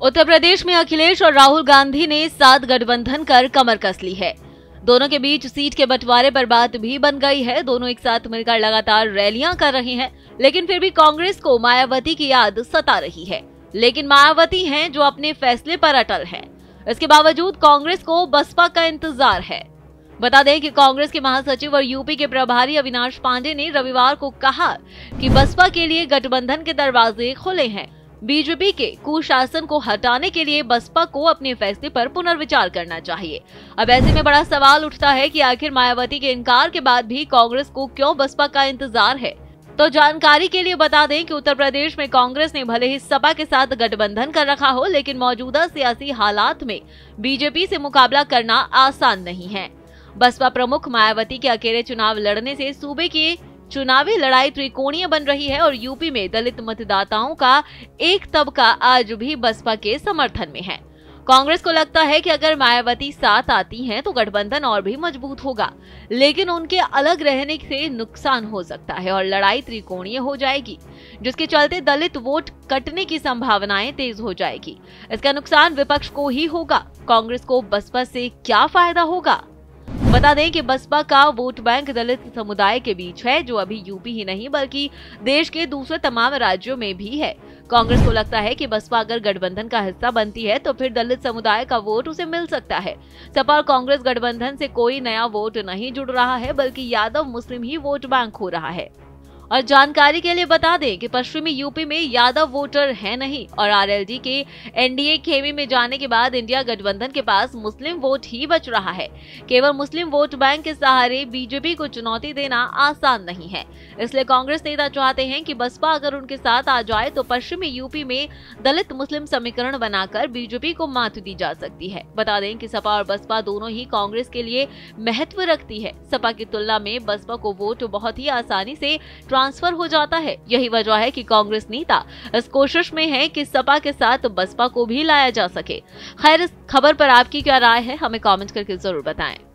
उत्तर प्रदेश में अखिलेश और राहुल गांधी ने साथ गठबंधन कर कमर कस ली है। दोनों के बीच सीट के बंटवारे पर बात भी बन गई है। दोनों एक साथ मिलकर लगातार रैलियां कर रहे हैं, लेकिन फिर भी कांग्रेस को मायावती की याद सता रही है। लेकिन मायावती हैं जो अपने फैसले पर अटल है। इसके बावजूद कांग्रेस को बसपा का इंतजार है। बता दें कि कांग्रेस के महासचिव और यूपी के प्रभारी अविनाश पांडे ने रविवार को कहा कि बसपा के लिए गठबंधन के दरवाजे खुले हैं। बीजेपी के कुशासन को हटाने के लिए बसपा को अपने फैसले पर पुनर्विचार करना चाहिए। अब ऐसे में बड़ा सवाल उठता है कि आखिर मायावती के इनकार के बाद भी कांग्रेस को क्यों बसपा का इंतजार है। तो जानकारी के लिए बता दें कि उत्तर प्रदेश में कांग्रेस ने भले ही सपा के साथ गठबंधन कर रखा हो, लेकिन मौजूदा सियासी हालात में बीजेपी से मुकाबला करना आसान नहीं है। बसपा प्रमुख मायावती के अकेले चुनाव लड़ने से सूबे की चुनावी लड़ाई त्रिकोणीय बन रही है और यूपी में दलित मतदाताओं का एक तबका आज भी बसपा के समर्थन में है। कांग्रेस को लगता है कि अगर मायावती साथ आती हैं तो गठबंधन और भी मजबूत होगा, लेकिन उनके अलग रहने से नुकसान हो सकता है और लड़ाई त्रिकोणीय हो जाएगी, जिसके चलते दलित वोट कटने की संभावनाएं तेज हो जाएगी। इसका नुकसान विपक्ष को ही होगा। कांग्रेस को बसपा से क्या फायदा होगा? बता दें कि बसपा का वोट बैंक दलित समुदाय के बीच है, जो अभी यूपी ही नहीं बल्कि देश के दूसरे तमाम राज्यों में भी है। कांग्रेस को लगता है कि बसपा अगर गठबंधन का हिस्सा बनती है तो फिर दलित समुदाय का वोट उसे मिल सकता है। सपा और कांग्रेस गठबंधन से कोई नया वोट नहीं जुड़ रहा है, बल्कि यादव मुस्लिम ही वोट बैंक हो रहा है। और जानकारी के लिए बता दें कि पश्चिमी यूपी में यादव वोटर है नहीं और आरएलडी के एनडीए खेमे में जाने के बाद इंडिया गठबंधन के पास मुस्लिम वोट ही बच रहा है। केवल मुस्लिम वोट बैंक के सहारे बीजेपी को चुनौती देना आसान नहीं है। इसलिए कांग्रेस नेता चाहते हैं कि बसपा अगर उनके साथ आ जाए तो पश्चिमी यूपी में दलित मुस्लिम समीकरण बनाकर बीजेपी को मात दी जा सकती है। बता दें कि सपा और बसपा दोनों ही कांग्रेस के लिए महत्व रखती है। सपा की तुलना में बसपा को वोट बहुत ही आसानी से ट्रांसफर हो जाता है। यही वजह है कि कांग्रेस नेता इस कोशिश में है कि सपा के साथ बसपा को भी लाया जा सके। खैर, इस खबर पर आपकी क्या राय है, हमें कमेंट करके जरूर बताएं।